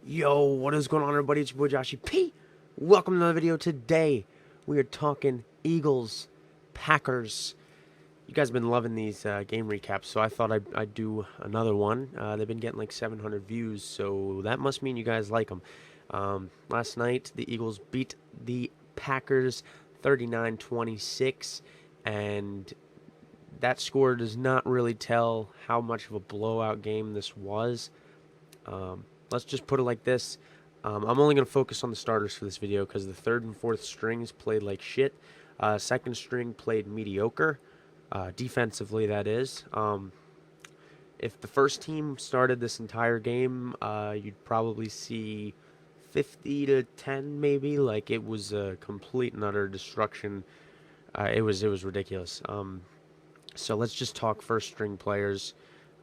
Yo, what is going on, everybody? It's your boy Joshy P. Welcome to another video. Today, we are talking Eagles, Packers. You guys have been loving these game recaps, so I thought I'd do another one. They've been getting like 700 views, so that must mean you guys like them. Last night, the Eagles beat the Packers 39-26, and that score does not really tell how much of a blowout game this was. Let's just put it like this. I'm only going to focus on the starters for this video because the third and fourth strings played like shit. Second string played mediocre, defensively that is. If the first team started this entire game, you'd probably see 50-10 maybe. Like, it was a complete and utter destruction. It was ridiculous. So let's just talk first string players,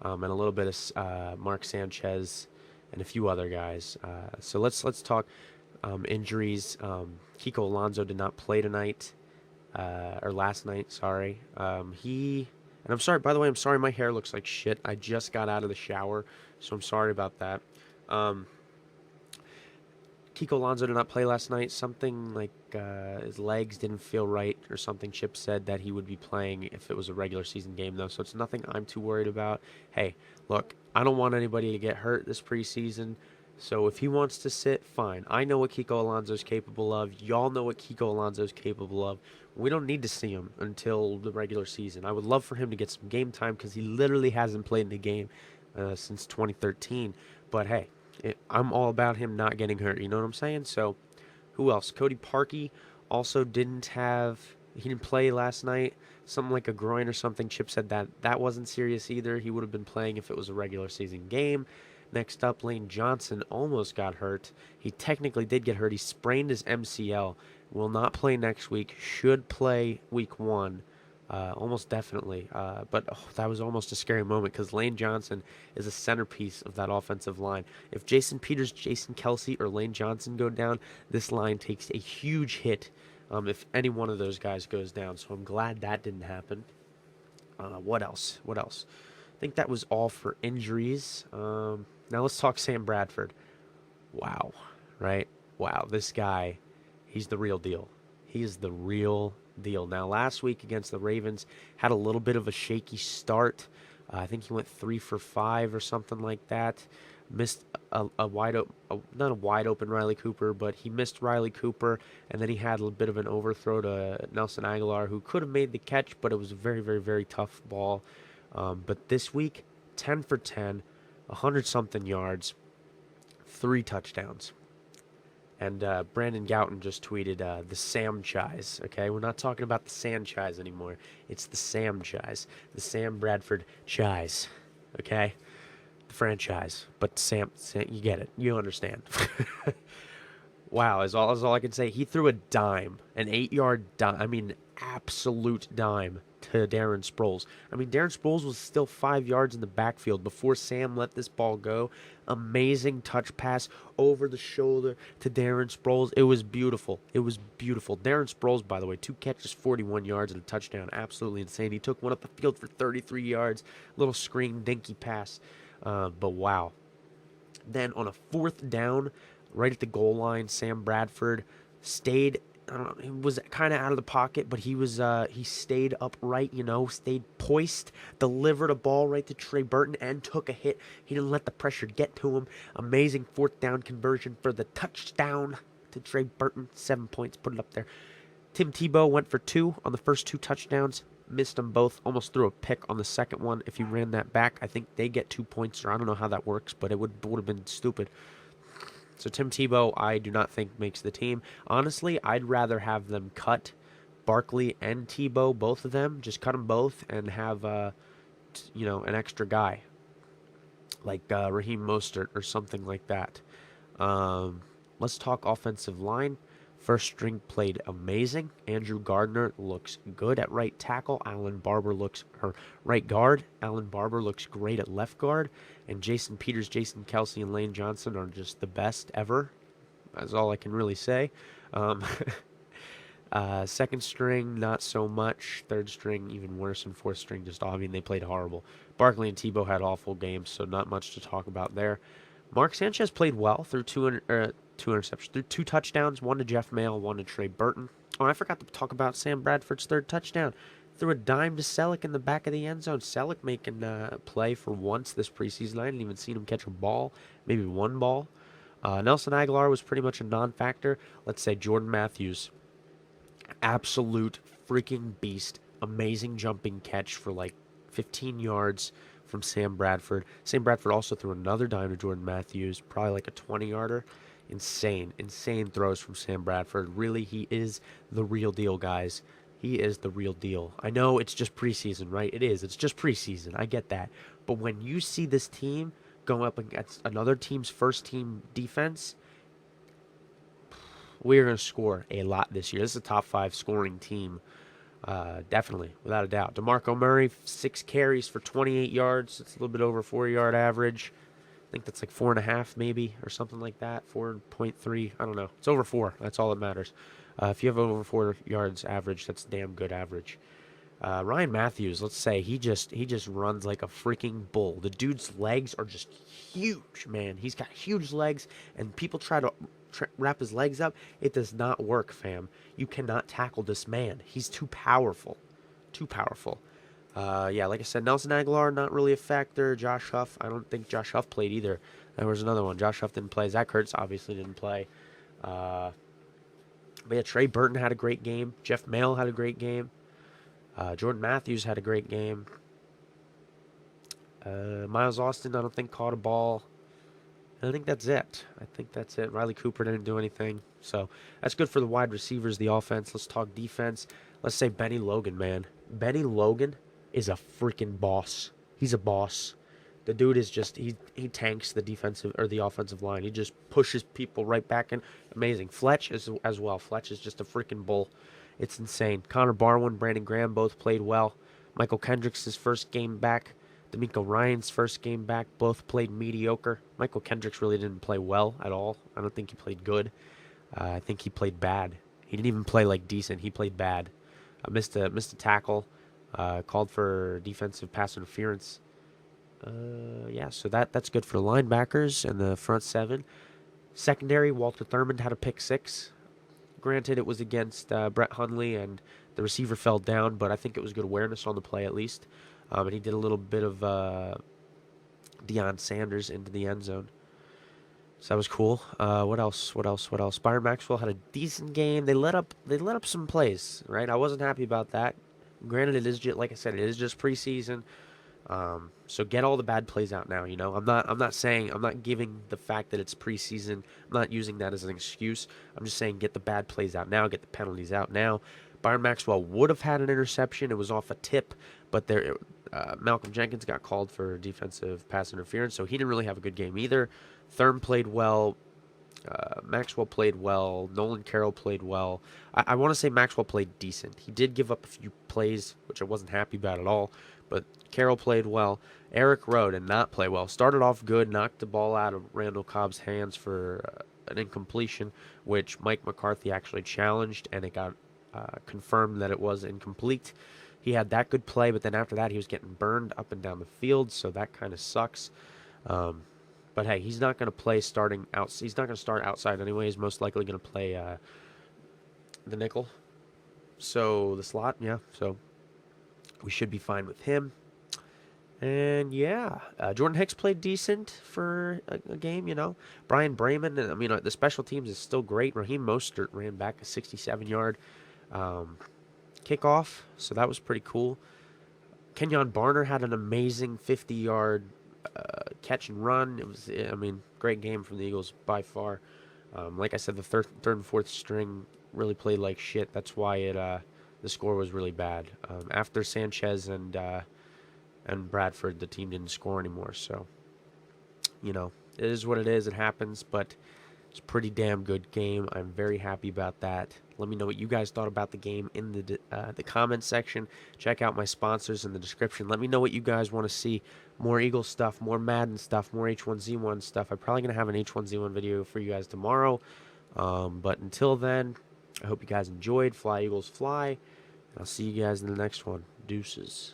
and a little bit of Mark Sanchez and a few other guys. So let's talk injuries. Kiko Alonso did not play tonight, or last night. Sorry. And I'm sorry. By the way, I'm sorry. My hair looks like shit. I just got out of the shower, so I'm sorry about that. Kiko Alonso did not play last night. Something like his legs didn't feel right or something. Chip said that he would be playing if it was a regular season game, though, so it's nothing I'm too worried about. Hey, look, I don't want anybody to get hurt this preseason, so if he wants to sit, fine. I know what Kiko Alonso's capable of. Y'all know what Kiko Alonso's capable of. We don't need to see him until the regular season. I would love for him to get some game time because he literally hasn't played in a game since 2013. But hey, I'm all about him not getting hurt. You know what I'm saying? So, who else? Cody Parkey also he didn't play last night. Something like a groin or something. Chip said that wasn't serious either. He would have been playing if it was a regular season game. Next up, Lane Johnson almost got hurt. He technically did get hurt. He sprained his MCL. Will not play next week. Should play week 1. Almost definitely. But that was almost a scary moment because Lane Johnson is a centerpiece of that offensive line. If Jason Peters, Jason Kelsey, or Lane Johnson go down, this line takes a huge hit if any one of those guys goes down. So I'm glad that didn't happen. What else? What else? I think that was all for injuries. Now let's talk Sam Bradford. Wow. Right? Wow. This guy, he's the real deal. He is the real deal. Now, last week against the Ravens, had a little bit of a shaky start. I think he went 3 for 5 or something like that. Missed a wide open, not a wide open Riley Cooper, but he missed Riley Cooper, and then he had a bit of an overthrow to Nelson Aguilar, who could have made the catch, but it was a very, very, very tough ball. But this week, 10 for 10, 100-something yards, 3 touchdowns. And Brandon Gouton just tweeted the Sam Chise. Okay, we're not talking about the Sanchez anymore. It's the Sam Chise, the Sam Bradford Chise. Okay, the franchise, but Sam, you get it. You understand. Wow, is all I can say. He threw a dime, an 8-yard dime. I mean, absolute dime to Darren Sproles. I mean, Darren Sproles was still 5 yards in the backfield before Sam let this ball go. Amazing touch pass over the shoulder to Darren Sproles. It was beautiful. It was beautiful. Darren Sproles, by the way, 2 catches, 41 yards, and a touchdown. Absolutely insane. He took one up the field for 33 yards. Little screen, dinky pass. But wow. Then on a 4th down, right at the goal line, Sam Bradford stayed. I don't know, he was kind of out of the pocket, but he stayed upright, stayed poised, delivered a ball right to Trey Burton, and took a hit. He didn't let the pressure get to him. Amazing 4th down conversion for the touchdown to Trey Burton. 7 points, put it up there. Tim Tebow went for 2 on the first 2 touchdowns. Missed them both. Almost threw a pick on the second one. If he ran that back, I think they get 2 points, or I don't know how that works, but it would have been stupid. So Tim Tebow, I do not think makes the team. Honestly, I'd rather have them cut Barkley and Tebow, both of them. Just cut them both and have, an extra guy like Raheem Mostert or something like that. Let's talk offensive line. First string played amazing. Andrew Gardner looks good at right tackle. Right guard. Alan Barber looks great at left guard. And Jason Peters, Jason Kelsey, and Lane Johnson are just the best ever. That's all I can really say. Second string, not so much. Third string, even worse. And fourth string, they played horrible. Barkley and Tebow had awful games, so not much to talk about there. Mark Sanchez played well through two interceptions, through two touchdowns, one to Jeff Mail, one to Trey Burton. Oh, and I forgot to talk about Sam Bradford's third touchdown. Threw a dime to Selleck in the back of the end zone. Selleck making play for once this preseason. I didn't even see him catch a ball, maybe one ball. Nelson Aguilar was pretty much a non-factor. Let's say Jordan Matthews, absolute freaking beast. Amazing jumping catch for like 15 yards from Sam Bradford. Sam Bradford also threw another dime to Jordan Matthews, probably like a 20-yarder. Insane throws from Sam Bradford. Really, he is the real deal, guys. He is the real deal. I know it's just preseason, right? It is. It's just preseason. I get that. But when you see this team going up against another team's first team defense, we're going to score a lot this year. This is a top 5 scoring team. Definitely, without a doubt. DeMarco Murray, 6 carries for 28 yards. It's a little bit over 4-yard average. I think that's like 4.5 maybe, or something like that. 4.3. I don't know. It's over 4. That's all that matters. If you have over 4 yards average, that's damn good average. Ryan Matthews, let's say he just runs like a freaking bull. The dude's legs are just huge, man. He's got huge legs, and people try to wrap his legs up. It does not work, fam. You cannot tackle this man. He's too powerful. Too powerful. Yeah, like I said, Nelson Aguilar, not really a factor. Josh Huff, I don't think Josh Huff played either. There was another one. Josh Huff didn't play. Zach Ertz obviously didn't play. But yeah, Trey Burton had a great game. Jeff Mail had a great game. Jordan Matthews had a great game. Miles Austin, I don't think, caught a ball. I think that's it. Riley Cooper didn't do anything. So that's good for the wide receivers, the offense. Let's talk defense. Let's say Benny Logan, man. Benny Logan is a freaking boss. He's a boss. The dude is just, he tanks the defensive or the offensive line. He just pushes people right back in. Amazing. Fletch is as well. Fletch is just a freaking bull. It's insane. Connor Barwin, Brandon Graham both played well. Michael Kendricks' first game back. D'Amico Ryan's first game back. Both played mediocre. Michael Kendricks really didn't play well at all. I don't think he played good. I think he played bad. He didn't even play like decent. He played bad. Missed a tackle. Called for defensive pass interference. Yeah, so that's good for the linebackers and the front 7. Secondary, Walter Thurmond had a pick 6. Granted, it was against Brett Hundley, and the receiver fell down, but I think it was good awareness on the play at least. And he did a little bit of Deion Sanders into the end zone. So that was cool. What else? Byron Maxwell had a decent game. They let up some plays, right? I wasn't happy about that. Granted, it is just, like I said, it is just preseason. So get all the bad plays out now. You know, I'm not giving the fact that it's preseason. I'm not using that as an excuse. I'm just saying get the bad plays out now. Get the penalties out now. Byron Maxwell would have had an interception. It was off a tip, but Malcolm Jenkins got called for defensive pass interference, so he didn't really have a good game either. Thurm played well. Maxwell played well. Nolan Carroll played well. I want to say Maxwell played decent. He did give up a few plays, which I wasn't happy about at all, but Carroll played well. Eric Rowe did not play well. Started off good, knocked the ball out of Randall Cobb's hands for an incompletion, which Mike McCarthy actually challenged, and it got confirmed that it was incomplete. He had that good play, but then after that, he was getting burned up and down the field, so that kind of sucks. But hey, he's not going to play starting out. He's not going to start outside anyway. He's most likely going to play the nickel. So the slot, yeah. So we should be fine with him. And yeah, Jordan Hicks played decent for a game. You know, Brian Brayman. I mean, the special teams is still great. Raheem Mostert ran back a 67-yard kickoff, so that was pretty cool. Kenyon Barner had an amazing 50-yard catch and run. It was, I mean, great game from the Eagles by far. Like I said, the third and fourth string really played like shit. That's why the score was really bad. After Sanchez and Bradford, the team didn't score anymore. So, you know, it is what it is. It happens, but it's a pretty damn good game. I'm very happy about that. Let me know what you guys thought about the game in the comments section. Check out my sponsors in the description. Let me know what you guys want to see. More Eagles stuff, more Madden stuff, more H1Z1 stuff. I'm probably going to have an H1Z1 video for you guys tomorrow. But until then, I hope you guys enjoyed. Fly, Eagles, fly. I'll see you guys in the next one. Deuces.